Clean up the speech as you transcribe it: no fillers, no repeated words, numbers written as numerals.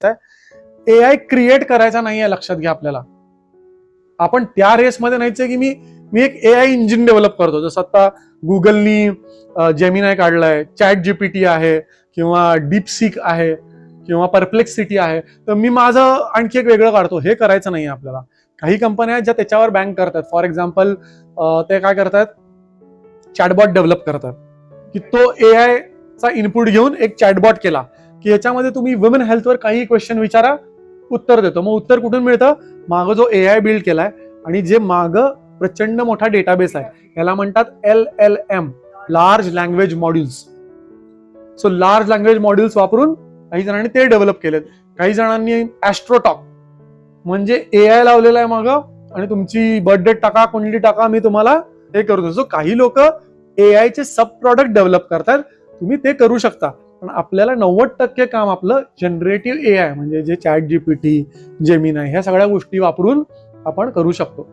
आहे AI create करायचा नाहीये, लक्षात घ्या. आपल्याला आपण त्या रेसमध्ये नाहीच की मी एक एआय इंजिन डेव्हलप करतो. जसं आता गुगलनी जेमिनाय काढलाय, चॅट जीपीटी आहे किंवा डीपसीक आहे किंवा परप्लेक्सिटी आहे, तर मी माझं आणखी एक वेगळं काढतो. हे करायचं नाही आपल्याला. काही कंपन्या आहेत ज्या त्याच्यावर बँक करतात. फॉर एक्झाम्पल ते काय करतात, चॅटबॉट डेव्हलप करतात की तो एआय चा इनपुट घेऊन एक चॅटबॉट केला की याच्यामध्ये तुम्ही वुमेन हेल्थवर काही क्वेश्चन विचारा, उत्तर देतो. मग उत्तर कुठून मिळतं? मागं जो एआय बिल्ड केलाय आणि जे मागं प्रचंड मोठा डेटाबेस आहे, याला म्हणतात LLM, large language modules. So large language modules वापरून काही जणांनी ते डेव्हलप केलेत. काही जणांनी ऍस्ट्रोटॉक म्हणजे एआय लावलेला आहे मागं, आणि तुमची बर्थडे टाका, कुंडली टाका, मी तुम्हाला हे करू देतो. सो काही लोक एआय चे सब प्रॉडक्ट डेव्हलप करतात. तुम्ही ते करू शकता, पण आपल्याला 90% काम आपलं जनरेटिव्ह एआय म्हणजे जे चॅट जीपीटी, जेमिनाय ह्या सगळ्या गोष्टी वापरून आपण करू शकतो.